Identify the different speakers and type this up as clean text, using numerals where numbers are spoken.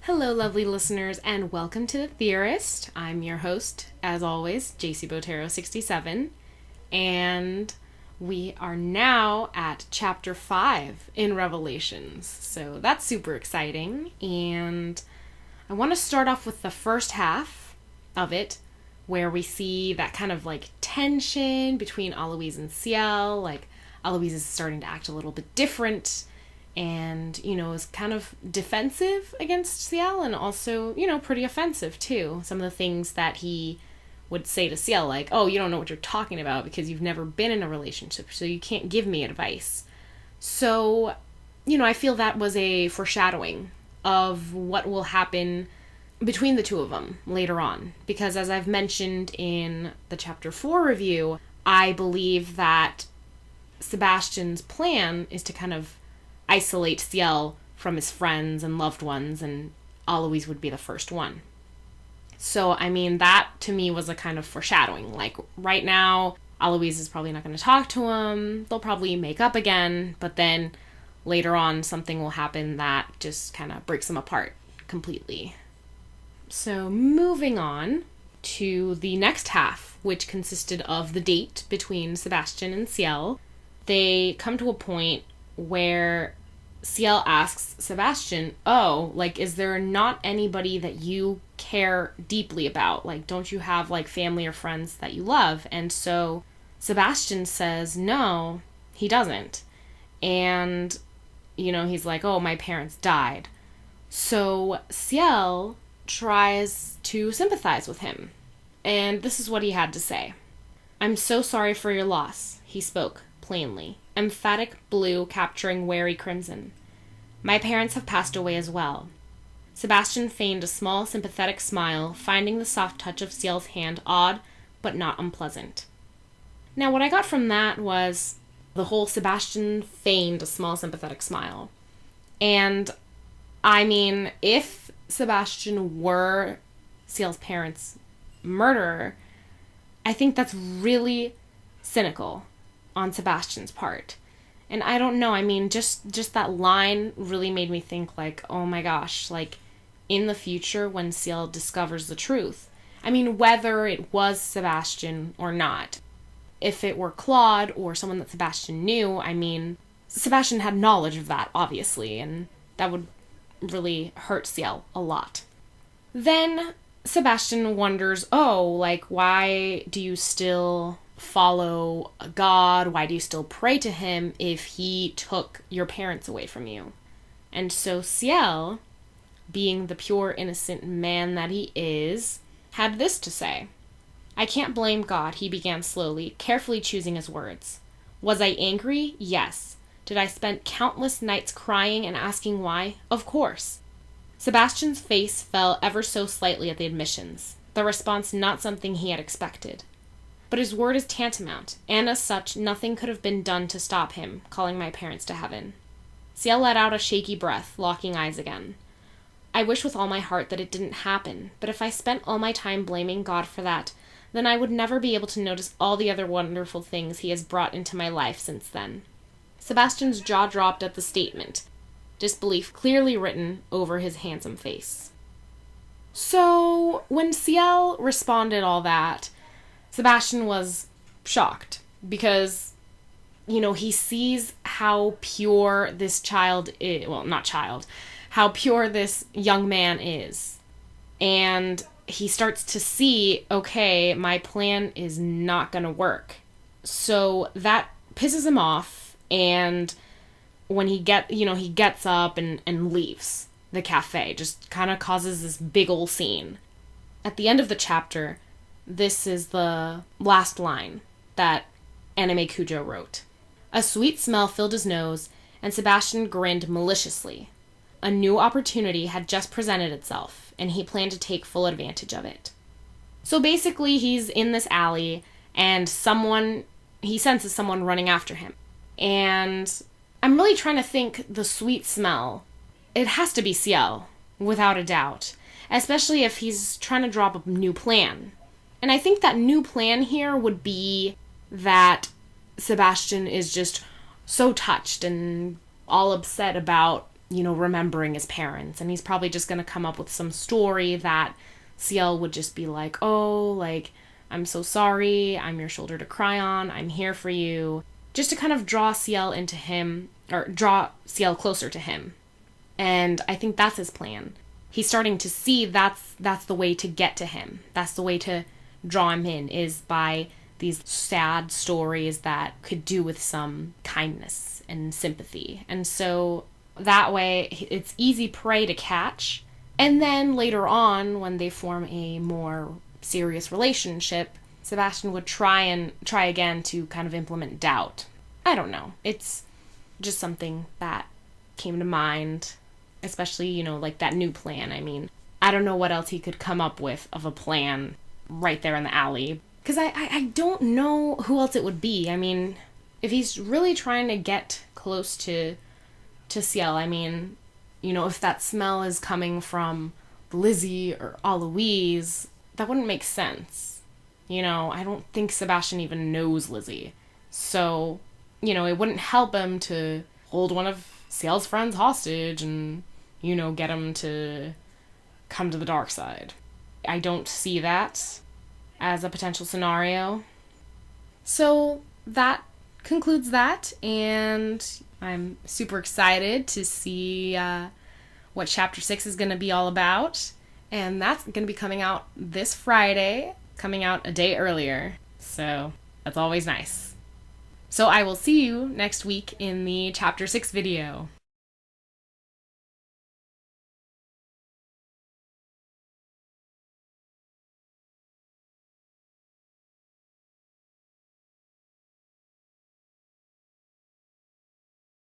Speaker 1: Hello, lovely listeners, and welcome to The Theorist. I'm your host, as always, JC Botero67, and we are now at Chapter 5 in Revelations, so that's super exciting, and I want to start off with the first half of it, where we see that kind of like tension between Aloise and Ciel. Like, Aloise is starting to act a little bit different, and, is kind of defensive against Ciel, and also, pretty offensive, too. Some of the things that he would say to Ciel, like, oh, you don't know what you're talking about because you've never been in a relationship, so you can't give me advice. So, I feel that was a foreshadowing of what will happen between the two of them later on. Because as I've mentioned in the Chapter 4 review, I believe that Sebastian's plan is to kind of isolate Ciel from his friends and loved ones, and Aloise would be the first one. So, that to me was a kind of foreshadowing. Like, right now, Aloise is probably not going to talk to him. They'll probably make up again, but then later on, something will happen that just kind of breaks them apart completely. So, moving on to the next half, which consisted of the date between Sebastian and Ciel. They come to a point where Ciel asks Sebastian, is there not anybody that you care deeply about? Like, don't you have, family or friends that you love? And so Sebastian says, no, he doesn't. And, he's like, oh, my parents died. So Ciel tries to sympathize with him. And this is what he had to say. I'm so sorry for your loss, he spoke plainly, emphatic blue capturing wary crimson. My parents have passed away as well. Sebastian feigned a small, sympathetic smile, finding the soft touch of Ciel's hand odd, but not unpleasant. Now, what I got from that was the whole Sebastian feigned a small, sympathetic smile. And, if Sebastian were Ciel's parents' murderer, I think that's really cynical on Sebastian's part. And I don't know, just that line really made me think, oh my gosh, in the future when Ciel discovers the truth, whether it was Sebastian or not, if it were Claude or someone that Sebastian knew, Sebastian had knowledge of that, obviously, and that would really hurt Ciel a lot. Then Sebastian wonders, why do you still follow God? Why do you still pray to him if he took your parents away from you? And so Ciel, being the pure, innocent man that he is, had this to say. I can't blame God, he began slowly, carefully choosing his words. Was I angry? Yes. Did I spend countless nights crying and asking why? Of course. Sebastian's face fell ever so slightly at the admissions, the response not something he had expected. But his word is tantamount, and as such, nothing could have been done to stop him calling my parents to heaven. Ciel let out a shaky breath, locking eyes again. I wish with all my heart that it didn't happen, but if I spent all my time blaming God for that, then I would never be able to notice all the other wonderful things he has brought into my life since then. Sebastian's jaw dropped at the statement, disbelief clearly written over his handsome face. So, when Ciel responded all that, Sebastian was shocked because, he sees how pure this child is, how pure this young man is. And he starts to see, okay, my plan is not going to work. So that pisses him off, and when he gets up and leaves the cafe, just kind of causes this big ol' scene. At the end of the chapter, this is the last line that AnimeCujo wrote. A sweet smell filled his nose, and Sebastian grinned maliciously. A new opportunity had just presented itself, and he planned to take full advantage of it. So basically, he's in this alley, and he senses someone running after him. And I'm really trying to think the sweet smell. It has to be Ciel, without a doubt, especially if he's trying to drop a new plan. And I think that new plan here would be that Sebastian is just so touched and all upset about, remembering his parents. And he's probably just going to come up with some story that Ciel would just be like, oh, like, I'm so sorry. I'm your shoulder to cry on. I'm here for you. Just to kind of draw Ciel into him, or draw Ciel closer to him. And I think that's his plan. He's starting to see that's the way to get to him. That's the way to draw him in, is by these sad stories that could do with some kindness and sympathy. And so that way it's easy prey to catch. And then later on, when they form a more serious relationship, Sebastian would try again to kind of implement doubt. I don't know. It's just something that came to mind, especially, like that new plan. I mean, I don't know what else he could come up with of a plan right there in the alley. Because I don't know who else it would be. I mean, if he's really trying to get close to Ciel, I mean, if that smell is coming from Lizzie or Aloise, that wouldn't make sense. I don't think Sebastian even knows Lizzie. So, it wouldn't help him to hold one of Ciel's friends hostage and, get him to come to the dark side. I don't see that as a potential scenario. So that concludes that, and I'm super excited to see what Chapter 6 is going to be all about. And that's going to be coming out this Friday, coming out a day earlier. So that's always nice. So I will see you next week in the Chapter 6 video.